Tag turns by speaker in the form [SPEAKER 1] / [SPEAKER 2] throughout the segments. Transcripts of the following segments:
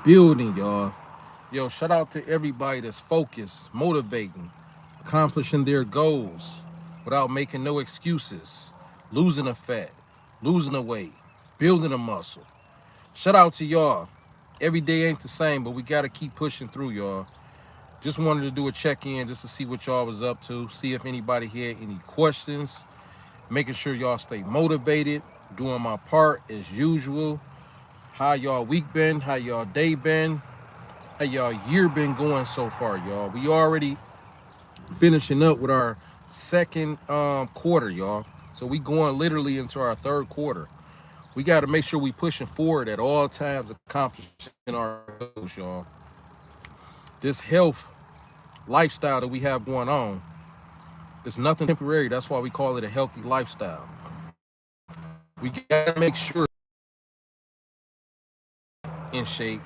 [SPEAKER 1] building, y'all. Yo, shout out to everybody that's focused, motivating, accomplishing their goals without making no excuses, losing a fat, losing a weight, building a muscle. Shout out to y'all. Every day ain't the same, but we gotta keep pushing through, y'all. Just wanted to do a check-in just to see what y'all was up to, see if anybody had any questions, making sure y'all stay motivated, doing my part as usual. How y'all week been? How y'all day been? How y'all year been going so far, y'all? We already finishing up with our second quarter, y'all. So we going literally into our third quarter. We got to make sure we pushing forward at all times, accomplishing our goals, y'all. This health lifestyle that we have going on, it's nothing temporary. That's why we call it a healthy lifestyle. We got to make sure in shape,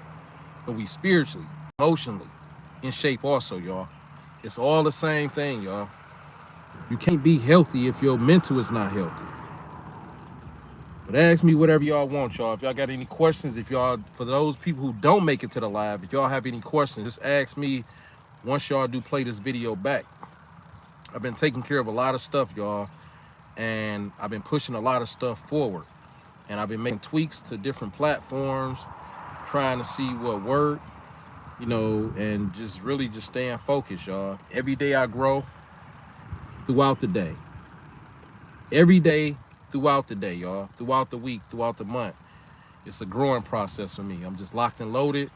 [SPEAKER 1] but we spiritually, emotionally in shape also, y'all. It's all the same thing, y'all. You can't be healthy if your mental is not healthy. But ask me whatever y'all want, y'all. If y'all got any questions, if y'all, for those people who don't make it to the live, if y'all have any questions, just ask me once y'all do play this video back. I've been taking care of a lot of stuff, y'all, and I've been pushing a lot of stuff forward. And I've been making tweaks to different platforms, trying to see what worked, you know, and just really just staying focused, y'all. Every day I grow throughout the day. Every day throughout the day, y'all. Throughout the week, throughout the month. It's a growing process for me. I'm just locked and loaded,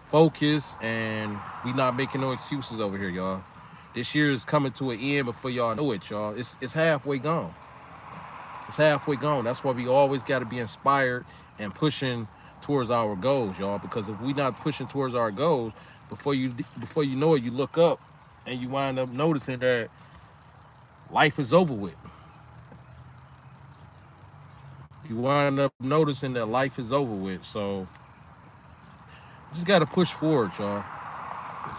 [SPEAKER 1] focused, and we not making no excuses over here, y'all. This year is coming to an end before y'all know it, y'all. It's halfway gone. It's halfway gone. That's why we always got to be inspired and pushing towards our goals, y'all. Because if we not pushing towards our goals, before you know it, you look up and you wind up noticing that life is over with. You wind up noticing that life is over with. So just got to push forward, y'all.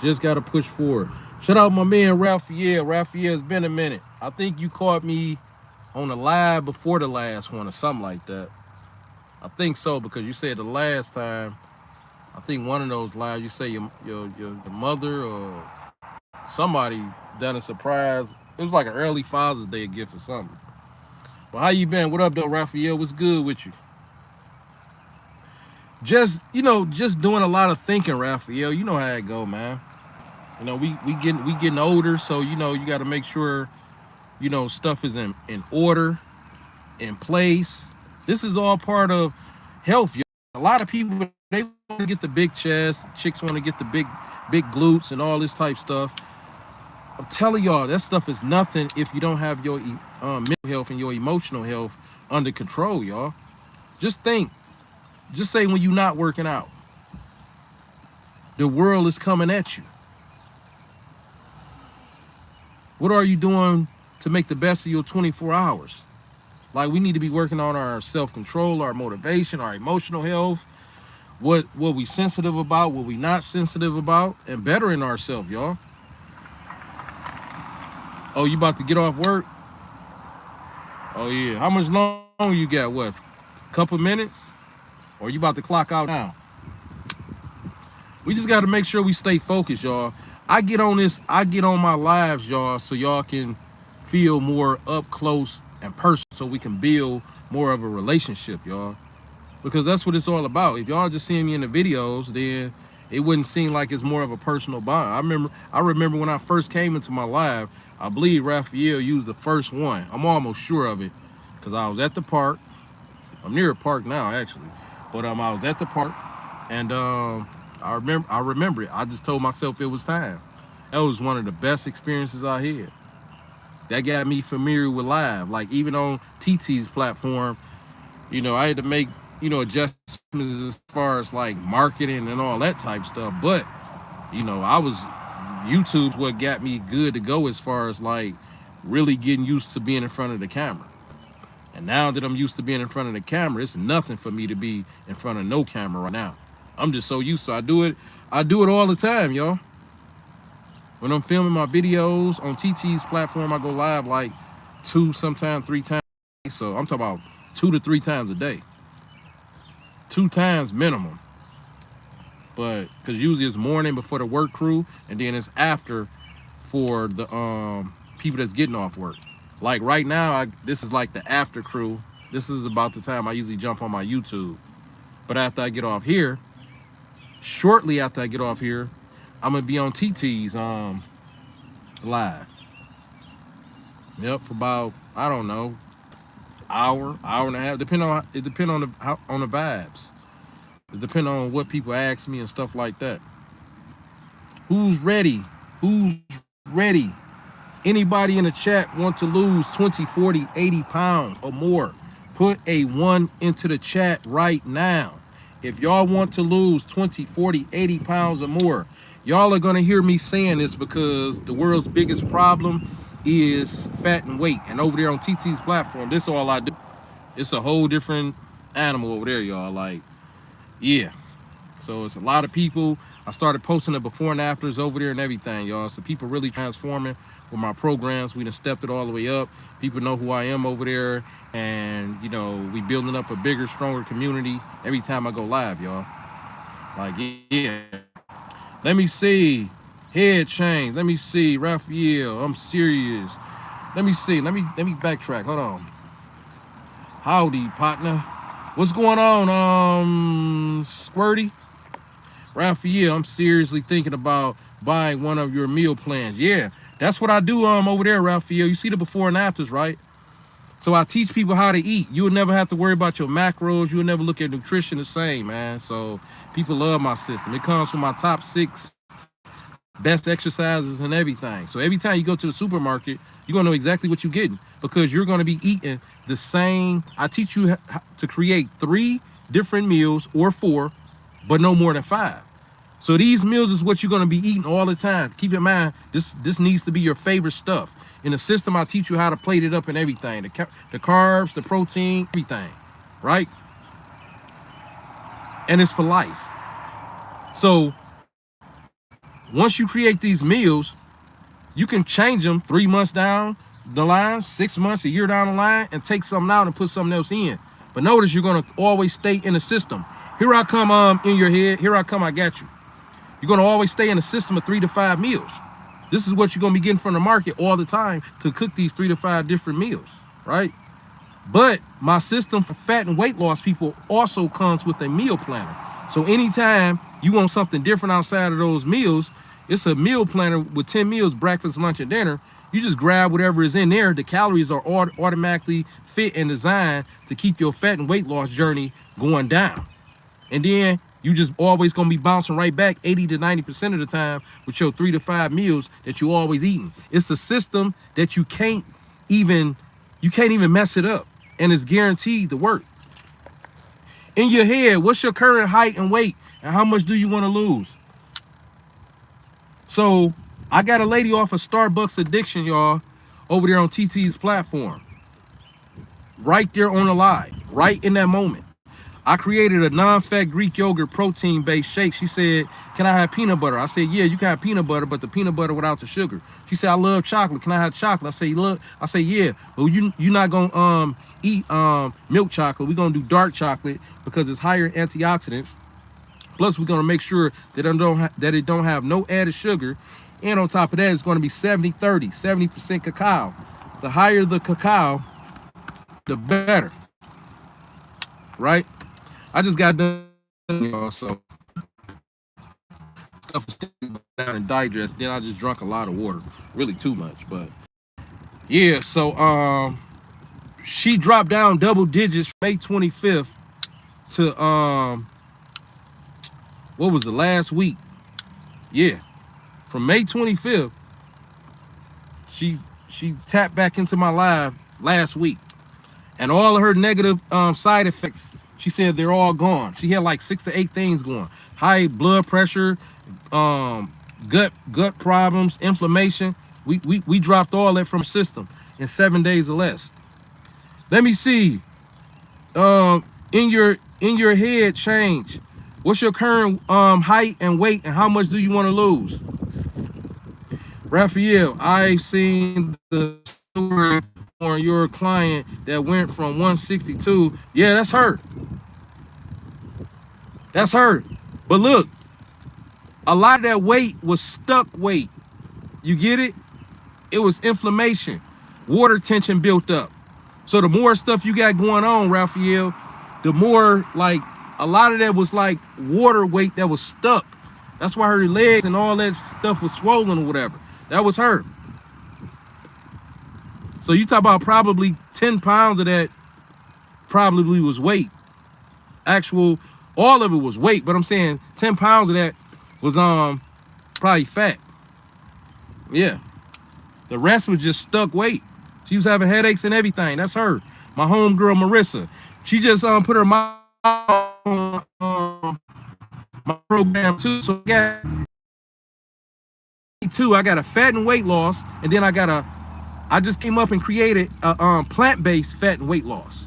[SPEAKER 1] Just got to push forward. Shout out my man Raphael. Raphael, it's been a minute. I think you caught me on the live before the last one or something like that. I think so, because you said the last time, I think one of those lives, you say your mother or somebody done a surprise. It was like an early Father's Day gift or something. Well, how you been? What up, though, Raphael? What's good with you? Just, you know, just doing a lot of thinking, Raphael. You know how it go, man. You know, we getting older, so, you know, you got to make sure, you know, stuff is in order, in place. This is all part of health. A lot of people, they want to get the big chest. Chicks want to get the big glutes and all this type stuff. I'm telling y'all, that stuff is nothing if you don't have your mental health and your emotional health under control, y'all. Just think. Just say when you're not working out, the world is coming at you. What are you doing to make the best of your 24 hours? Like, we need to be working on our self-control, our motivation, our emotional health, what we sensitive about, what we not sensitive about, and bettering ourselves, y'all. Oh, you about to get off work? Oh, yeah. How much longer you got? What? Couple minutes? Or you about to clock out now? We just got to make sure we stay focused, y'all. I get on my lives, y'all, so y'all can feel more up close and personal, so we can build more of a relationship, y'all. Because that's what it's all about. If y'all just seeing me in the videos, then it wouldn't seem like it's more of a personal bond. I remember when I first came into my live, I believe Raphael used the first one. I'm almost sure of it, because I was at the park. I'm near a park now, actually. But I was at the park, and I remember it. I just told myself it was time. That was one of the best experiences I had. That got me familiar with live. Like, even on TT's platform, you know, I had to make, you know, adjustments as far as like marketing and all that type stuff. But, you know, YouTube's what got me good to go as far as like really getting used to being in front of the camera. And now that I'm used to being in front of the camera, it's nothing for me to be in front of no camera right now. I'm just so used to it. I do it all the time, y'all. When I'm filming my videos on TT's platform, I go live like 2, sometimes 3 times. So I'm talking about 2 to 3 times a day. 2 times minimum. but because usually it's morning before the work crew, and then it's after for the people that's getting off work. Like right now, this is like the after crew. This is about the time I usually jump on my YouTube. But after I get off here, shortly after I get off here, I'm gonna be on TT's live. Yep, for about, I don't know, hour and a half. Depend on the vibes. It depends on what people ask me and stuff like that. Who's ready? Who's ready? Anybody in the chat want to lose 20, 40, 80 pounds or more? Put a 1 into the chat right now. If y'all want to lose 20, 40, 80 pounds or more, y'all are going to hear me saying this because the world's biggest problem is fat and weight. And over there on TT's platform, this is all I do. It's a whole different animal over there, y'all. Like, yeah. So it's a lot of people. I started posting the before and afters over there and everything, y'all. So people really transforming with my programs. We done stepped it all the way up. People know who I am over there. And, you know, we building up a bigger, stronger community every time I go live, y'all. Like, yeah. Let me see. Head change. Let me see. Raphael, I'm serious. Let me see. Let me backtrack. Hold on. Howdy, partner. What's going on, Squirty? Raphael, I'm seriously thinking about buying one of your meal plans. Yeah, that's what I do over there, Raphael. You see the before and afters, right? So I teach people how to eat. You'll never have to worry about your macros. You'll never look at nutrition the same, man. So people love my system. It comes from my top 6 best exercises and everything. So every time you go to the supermarket, you're gonna know exactly what you're getting because you're gonna be eating the same. I teach you to create 3 different meals or 4, but no more than 5. So these meals is what you're gonna be eating all the time. Keep in mind, this needs to be your favorite stuff. In the system, I teach you how to plate it up and everything. The carbs, the protein, everything, right? And it's for life. So once you create these meals, you can change them 3 months down the line, 6 months, a year down the line, and take something out and put something else in. But notice you're gonna always stay in the system. Here I come in your head, here I come, I got you. You're gonna always stay in a system of 3 to 5 meals. This is what you're gonna be getting from the market all the time to cook these 3 to 5 different meals, right? But my system for fat and weight loss people also comes with a meal planner. So anytime you want something different outside of those meals, it's a meal planner with 10 meals, breakfast, lunch, and dinner. You just grab whatever is in there. The calories are automatically fit and designed to keep your fat and weight loss journey going down. And then you just always gonna be bouncing right back 80 to 90% of the time with your 3 to 5 meals that you always eating. It's a system that you can't even mess it up, and it's guaranteed to work. In your head, what's your current height and weight, and how much do you want to lose? So I got a lady off of Starbucks Addiction, y'all, over there on TT's platform. Right there on the live, right in that moment. I created a non-fat Greek yogurt protein-based shake. She said, can I have peanut butter? I said, yeah, you can have peanut butter, but the peanut butter without the sugar. She said, I love chocolate. Can I have chocolate? I say, look, I say, yeah, but you're not gonna eat milk chocolate. We're gonna do dark chocolate because it's higher in antioxidants. Plus, we're gonna make sure that it don't have no added sugar. And on top of that, it's gonna be 70-30, 70% cacao. The higher the cacao, the better, right? I just got done, y'all, so stuff was down and digest. Then I just drank a lot of water, really too much, but yeah. So she dropped down double digits May 25th to what was the last week? Yeah, from May 25th, she tapped back into my live last week, and all of her negative side effects, she said they're all gone. She had like 6 to 8 things going: high blood pressure, gut problems, inflammation. We dropped all that from the system in 7 days or less. Let me see. In your head change. What's your current height and weight, and how much do you want to lose? Raphael, I've seen the story on your client that went from 162. Yeah, that's her. That's her. But look, A lot of that weight was stuck weight. You get it? It was inflammation. Water tension built up. So the more stuff you got going on, Raphael, the more, like, a lot of that was like water weight that was stuck. That's why her legs and all that stuff was swollen or whatever. That was her. So you talk about probably 10 pounds of that probably was weight. Actual, all of it was weight, but I'm saying 10 pounds of that was probably fat. Yeah. The rest was just stuck weight. She was having headaches and everything. That's her. My homegirl Marissa. She just put her mom on my program too. So I got a fat and weight loss, and then I just came up and created a plant-based fat and weight loss.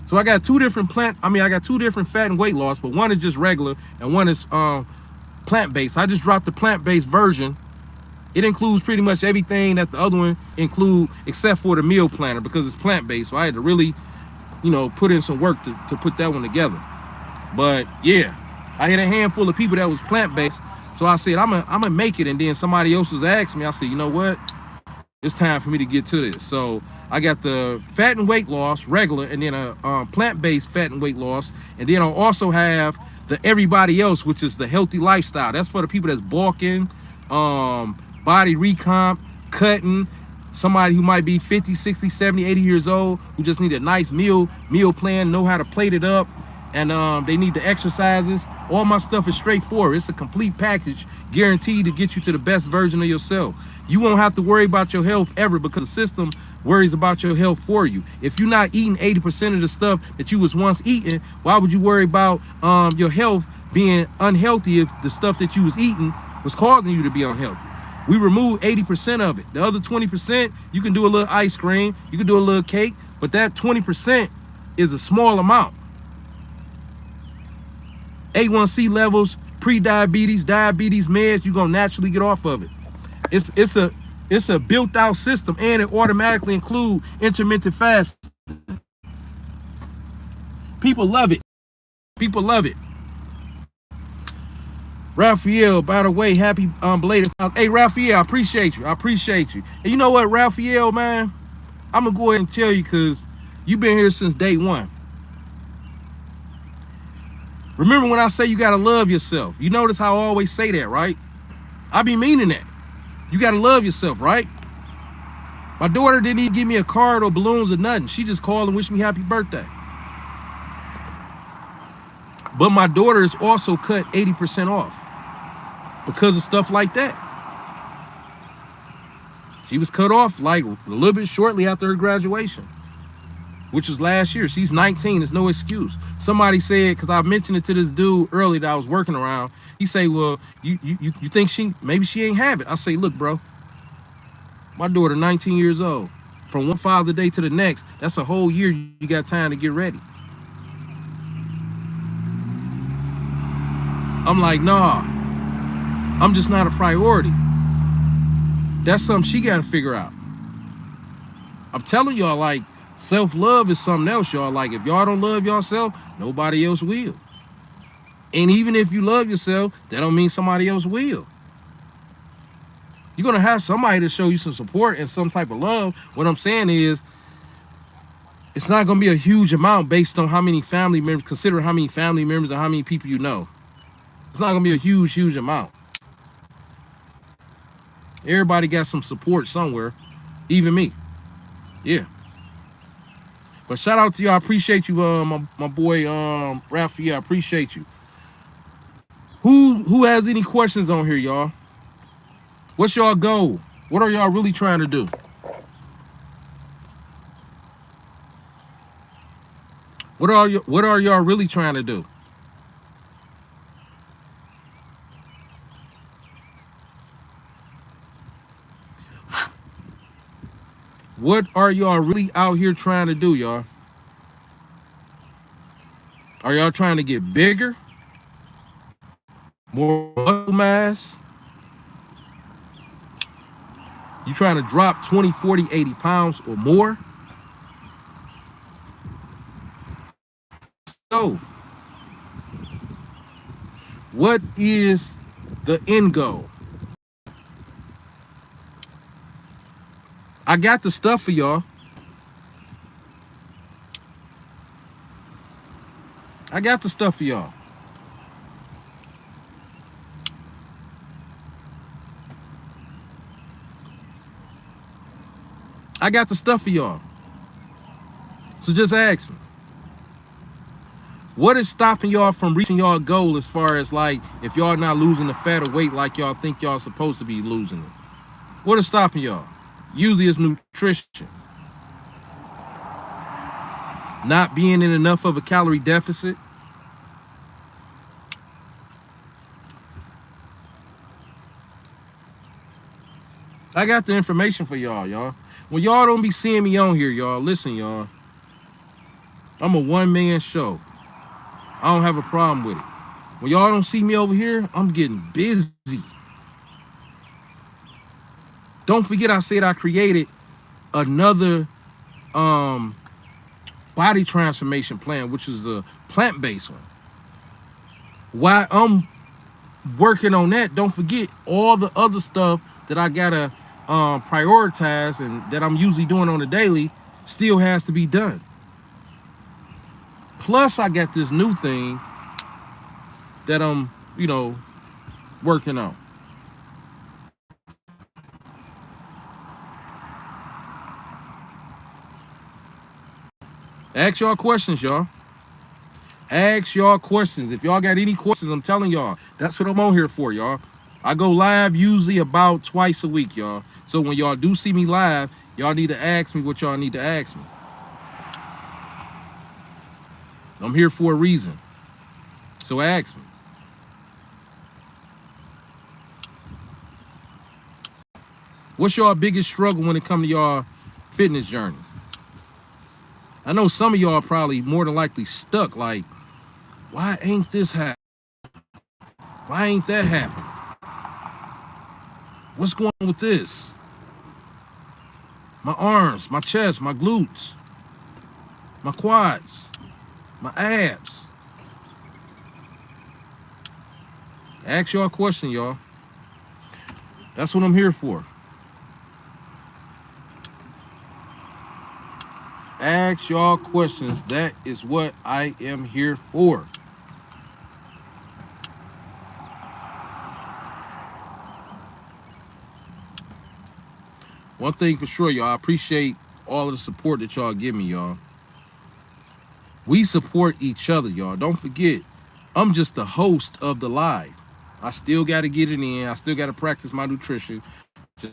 [SPEAKER 1] So I got two different fat and weight loss, but one is just regular and one is plant-based. I just dropped the plant-based version. It includes pretty much everything that the other one include, except for the meal planner, because it's plant-based. So I had to really, put in some work to put that one together. But yeah, I had a handful of people that was plant-based. So I said, I'm gonna make it. And then somebody else was asking me, I said, you know what? It's time for me to get to this. So I got the fat and weight loss, regular, and then a plant-based fat and weight loss. And then I'll also have the everybody else, which is the healthy lifestyle. That's for the people that's bulking, body recomp, cutting, somebody who might be 50, 60, 70, 80 years old, who just need a nice meal plan, know how to plate it up, and they need the exercises. All my stuff is straightforward. It's a complete package, guaranteed to get you to the best version of yourself. You won't have to worry about your health ever, because the system worries about your health for you. If you're not eating 80% of the stuff that you was once eating, why would you worry about your health being unhealthy if the stuff that you was eating was causing you to be unhealthy? We remove 80% of it. The other 20%, you can do a little ice cream, you can do a little cake, but that 20% is a small amount. A1C levels, pre-diabetes, diabetes meds, you're gonna naturally get off of it. It's a built-out system, and it automatically include intermittent fasting. People love it. People love it. Raphael, by the way, happy belated. Hey, Raphael, I appreciate you. I appreciate you. And you know what, Raphael, man? I'm going to go ahead and tell you, because you've been here since day one. Remember when I say you got to love yourself? You notice how I always say that, right? I be meaning that. You got to love yourself, right? My daughter didn't even give me a card or balloons or nothing. She just called and wished me happy birthday. But my daughter is also cut 80% off because of stuff like that. She was cut off like a little bit shortly after her graduation, which was last year. She's 19. There's no excuse. Somebody said, because I mentioned it to this dude earlier that I was working around, he say, well, you think maybe she ain't have it. I say, look, bro, my daughter 19 years old. From one Father's Day to the next, that's a whole year you got time to get ready. I'm like, nah, I'm just not a priority. That's something she got to figure out. I'm telling y'all, like, self-love is something else, y'all. Like, if y'all don't love yourself, nobody else will. And even if you love yourself, that don't mean somebody else will. You're going to have somebody to show you some support and some type of love. What I'm saying is, it's not going to be a huge amount based on how many family members, consider how many family members and how many people you know. It's not going to be a huge amount. Everybody got some support somewhere, even me. Yeah. But shout out to you. I appreciate you, my boy, Raphael. I appreciate you. Who has any questions on here, y'all? What's y'all goal? What are y'all really trying to do? What are y'all really trying to do? What are y'all really out here trying to do, y'all? Are y'all trying to get bigger? More muscle mass? You trying to drop 20, 40, 80 pounds or more? So, What is the end goal? I got the stuff for y'all. I got the stuff for y'all. I got the stuff for y'all. So just ask me. What is stopping y'all from reaching y'all goal as far as like if y'all not losing the fat or weight like y'all think y'all supposed to be losing it? What is stopping y'all? Usually it's nutrition. Not being in enough of a calorie deficit. I got the information for y'all. When y'all don't be seeing me on here, y'all, listen, y'all. I'm a one-man show. I don't have a problem with it. When y'all don't see me over here, I'm getting busy. Don't forget I said I created another body transformation plan, which is a plant-based one. While I'm working on that, don't forget all the other stuff that I gotta prioritize and that I'm usually doing on a daily still has to be done. Plus I got this new thing that I'm, working on. Ask y'all questions, y'all. Ask y'all questions. If y'all got any questions, I'm telling y'all, that's what I'm on here for, y'all. I go live usually about twice a week, y'all. So when y'all do see me live, y'all need to ask me what y'all need to ask me. I'm here for a reason. So ask me. What's y'all biggest struggle when it comes to y'all fitness journey? I know some of y'all probably more than likely stuck like, why ain't this happen? Why ain't that happen? What's going on with this? My arms, my chest, my glutes, my quads, my abs. Ask y'all a question, y'all. That's what I'm here for. Ask y'all questions. That is what I am here for. One thing for sure, y'all, I appreciate all of the support that y'all give me, y'all. We support each other, y'all. Don't forget, I'm just the host of the live. I still got to get it in. I still got to practice my nutrition,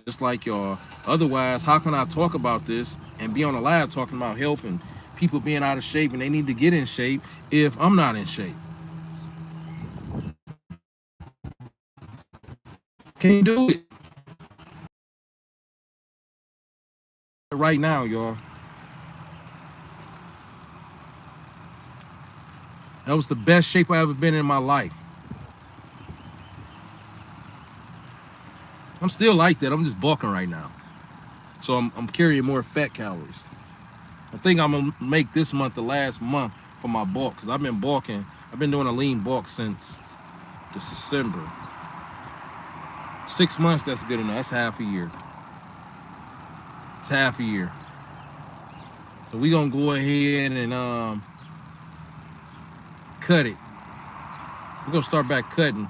[SPEAKER 1] just like y'all. Otherwise, how can I talk about this and be on a live talking about health and people being out of shape and they need to get in shape if I'm not in shape? Can't do it. Right now, y'all. That was the best shape I ever been in my life. I'm still like that. I'm just bulking right now. So I'm carrying more fat calories. I think I'm gonna make this month the last month for my bulk because I've been bulking. I've been doing a lean bulk since December. 6 months, that's good enough. That's half a year. It's half a year. So we gonna go ahead and cut it. We're gonna start back cutting.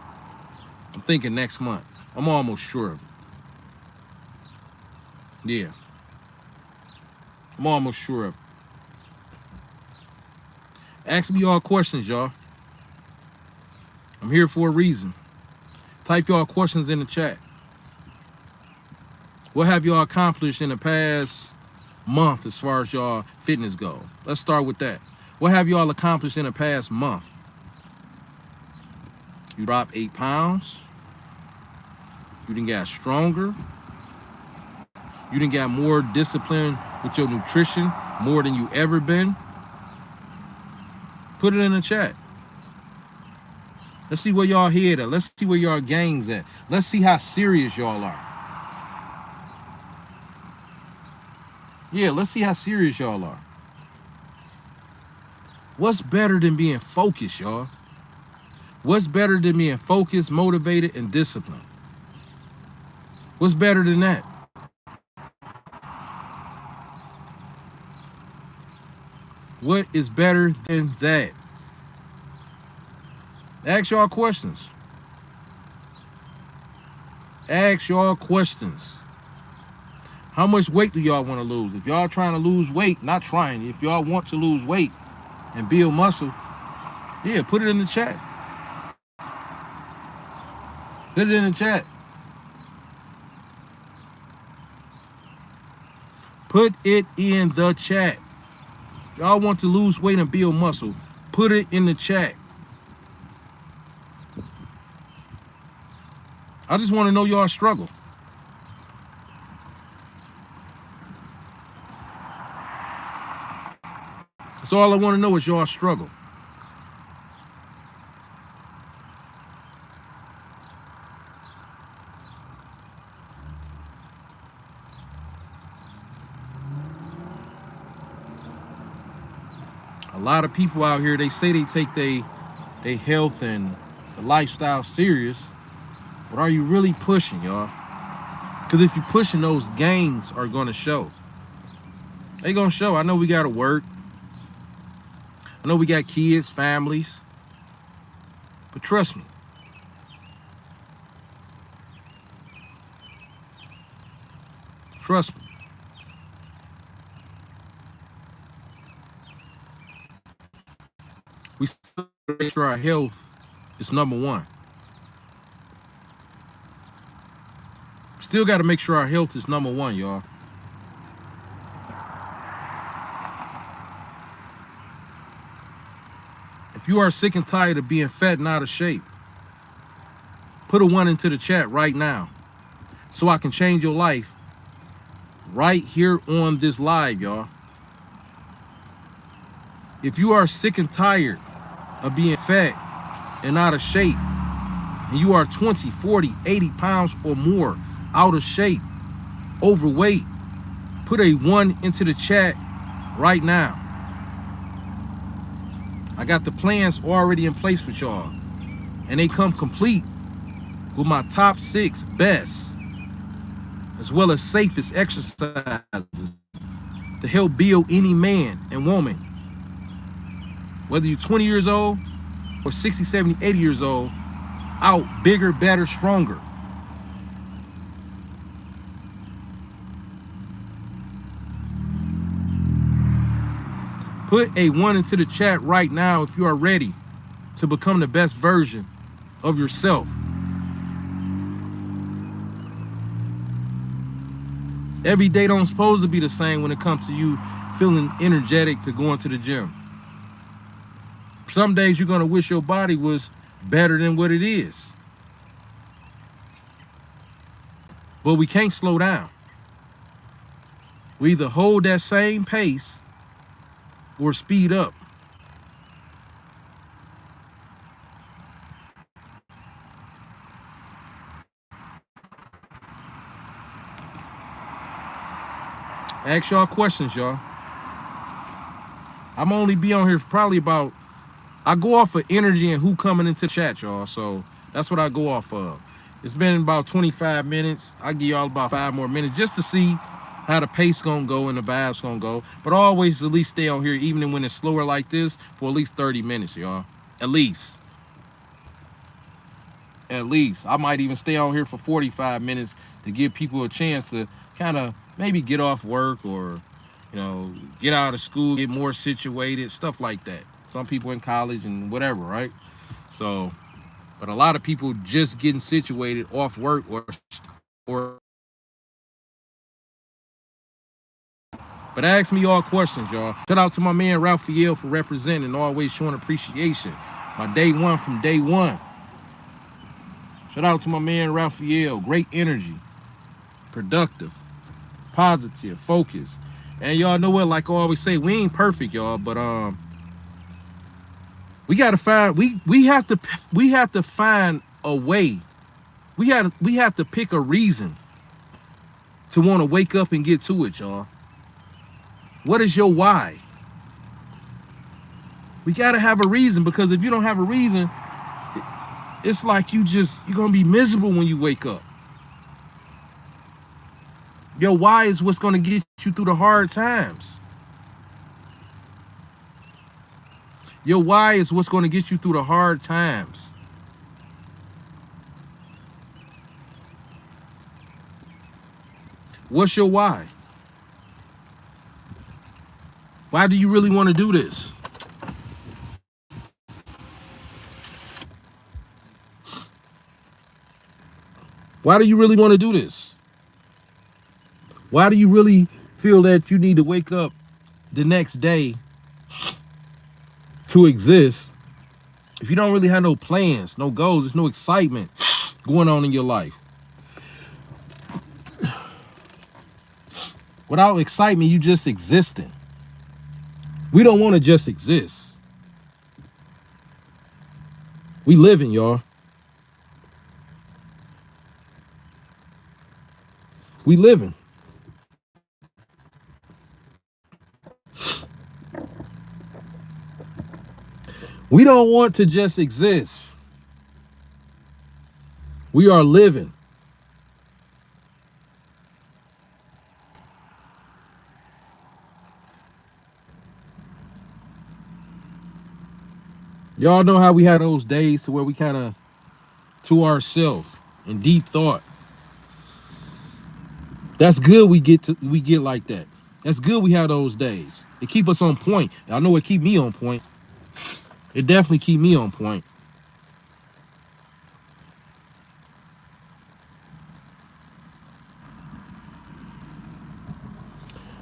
[SPEAKER 1] I'm thinking next month. I'm almost sure of it. Yeah. I'm almost sure of it. Ask me y'all questions, y'all. I'm here for a reason. Type y'all questions in the chat. What have y'all accomplished in the past month as far as y'all fitness go? Let's start with that. What have y'all accomplished in the past month? You dropped 8 pounds. You done got stronger. You done got more discipline with your nutrition, more than you ever been. Put it in the chat. Let's see where y'all head at. Let's see where y'all gangs at. Let's see how serious y'all are. Yeah, let's see how serious y'all are. What's better than being focused, y'all? What's better than being focused, motivated, and disciplined? What's better than that? What is better than that? Ask y'all questions. Ask y'all questions. How much weight do y'all want to lose? If y'all trying to lose weight, not trying, if y'all want to lose weight and build muscle, yeah, put it in the chat. Put it in the chat. Put it in the chat. Y'all want to lose weight and build muscle, put it in the chat. I just want to know y'all struggle. That's all I want to know is y'all struggle. A lot of people out here, they say they take their health and the lifestyle serious, but are you really pushing, y'all? Because if you're pushing, those gains are going to show. They going to show. I know we got to work. I know we got kids, families, but trust me. Trust me. We still make sure our health is number one. Still got to make sure our health is number one, y'all. If you are sick and tired of being fat and out of shape, put a 1 into the chat right now so I can change your life right here on this live, y'all. If you are sick and tired of being fat and out of shape, and you are 20, 40, 80 pounds or more out of shape, overweight, put a 1 into the chat right now. I got the plans already in place for y'all, and they come complete with my top 6 best as well as safest exercises to help build any man and woman, whether you're 20 years old or 60, 70, 80 years old, out bigger, better, stronger. Put a 1 into the chat right now if you are ready to become the best version of yourself. Every day don't supposed to be the same when it comes to you feeling energetic to going to the gym. Some days you're going to wish your body was better than what it is. But we can't slow down. We either hold that same pace or speed up. Ask y'all questions, y'all. I'm only be on here for probably about, I go off of energy and who coming into the chat, y'all. So that's what I go off of. It's been about 25 minutes. I'll give y'all about 5 more minutes just to see how the pace gonna go and the vibes gonna go. But always at least stay on here, even when it's slower like this, for at least 30 minutes, y'all. At least. At least. I might even stay on here for 45 minutes to give people a chance to kind of maybe get off work or, you know, get out of school, get more situated, stuff like that. Some people in college and whatever, right? So, but a lot of people just getting situated off work or but ask me all questions, y'all. Shout out to my man Raphael for representing, always showing appreciation. My day one from day one. Shout out to my man Raphael. Great energy, productive, positive, focused. And y'all know what, like I always say, we ain't perfect, y'all, but we gotta find, we have to find a way. We have to pick a reason to want to wake up and get to it, y'all. What is your why? We gotta have a reason, because if you don't have a reason, it's like you're gonna be miserable when you wake up. Your why is what's gonna get you through the hard times. Your why is what's gonna get you through the hard times. What's your why? Why do you really want to do this? Why do you really want to do this? Why do you really feel that you need to wake up the next day to exist if you don't really have no plans, no goals, there's no excitement going on in your life? Without excitement, you just existing. We don't want to just exist. We living, y'all. We living. We don't want to just exist. We are living. Y'all know how we had those days to where we kind of to ourselves in deep thought. That's good. We get like that. That's good. We have those days. It keep us on point. I know it keep me on point. It definitely keep me on point.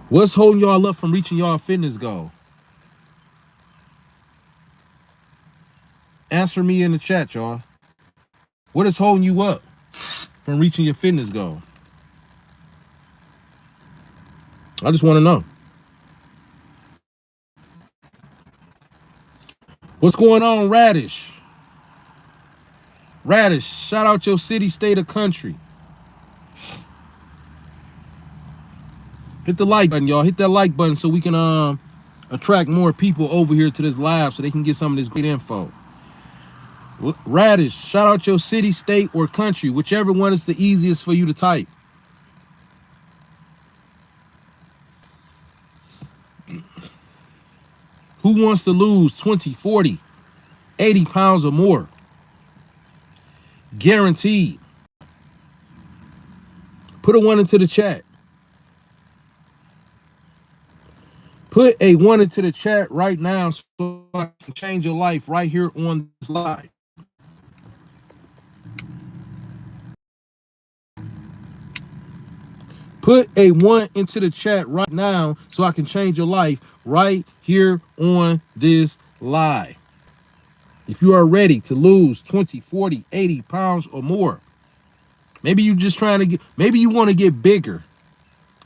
[SPEAKER 1] What's holding y'all up from reaching y'all fitness goal? Answer me in the chat, y'all. What is holding you up from reaching your fitness goal? I just want to know. What's going on, Radish? Radish, shout out your city, state, or country. Hit the like button, y'all. Hit that like button so we can attract more people over here to this live so they can get some of this great info. Radish, shout out your city, state, or country, whichever one is the easiest for you to type. Who wants to lose 20, 40, 80 pounds or more? Guaranteed. Put a 1 into the chat. Put a 1 into the chat right now so I can change your life right here on this live. Put a 1 into the chat right now so I can change your life right here on this live. If you are ready to lose 20, 40, 80 pounds or more, maybe you're just trying to get, maybe you want to get bigger.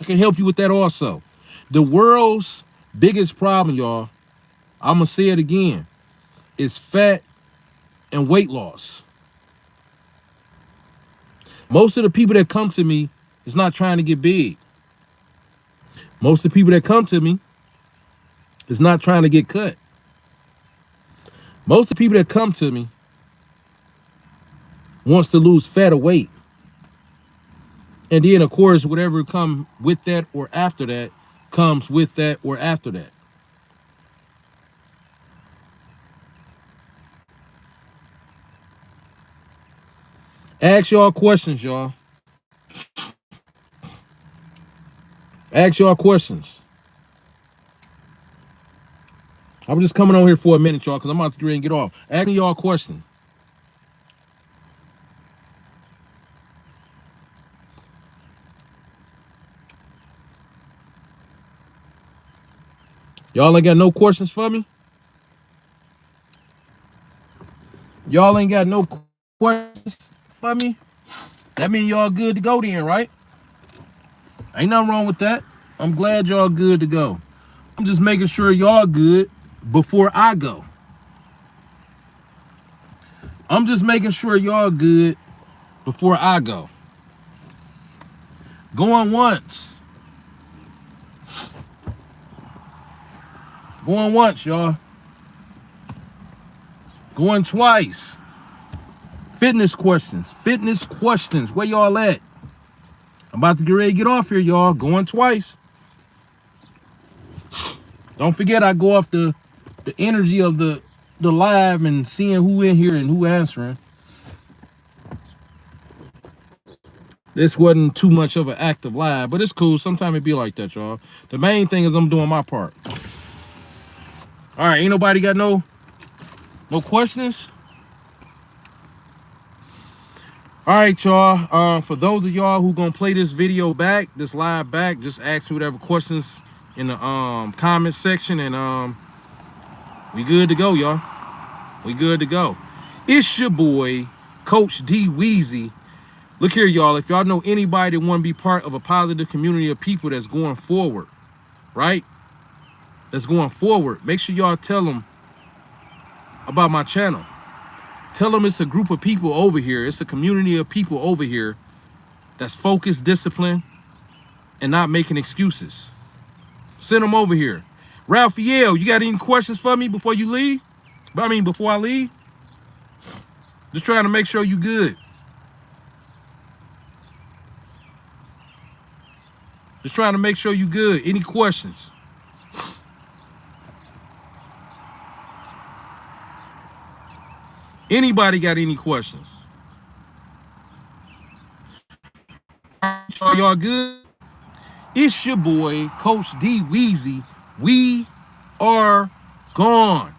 [SPEAKER 1] I can help you with that also. The world's biggest problem, y'all, I'm going to say it again, is fat and weight loss. Most of the people that come to me is not trying to get big. Most of the people that come to me is not trying to get cut. Most of the people that come to me wants to lose fat or weight. And then, of course, whatever comes with that or after that comes with that or after that. Ask y'all questions, y'all. Ask y'all questions. I'm just coming on here for a minute, y'all, because I'm about to get ready and get off. Ask me y'all a question. Y'all ain't got no questions for me? Y'all ain't got no questions for me? That means y'all good to go then, right? Ain't nothing wrong with that. I'm glad y'all good to go. I'm just making sure y'all good before I go. I'm just making sure y'all good before I go. Going once. Going once, y'all. Going twice. Fitness questions. Fitness questions. Where y'all at? I'm about to get ready to get off here, y'all. Going twice. Don't forget, I go off the energy of the live and seeing who in here and who answering. This wasn't too much of an active live, but it's cool. Sometimes it be like that, y'all. The main thing is I'm doing my part. All right, ain't nobody got no questions? All right, y'all. For those of y'all who gonna play this video back, this live back, just ask me whatever questions in the comment section, and we good to go, y'all. We good to go. It's your boy, Coach D Weezy. Look here, y'all. If y'all know anybody that want to be part of a positive community of people that's going forward, right? That's going forward, make sure y'all tell them about my channel. Tell them it's a group of people over here. It's a community of people over here that's focused, disciplined, and not making excuses. Send them over here. Raphael, you got any questions for me before you leave? I mean, before I leave? Just trying to make sure you good. Just trying to make sure you good. Any questions? Anybody got any questions? Are y'all good? It's your boy, Coach D Weezy. We are gone.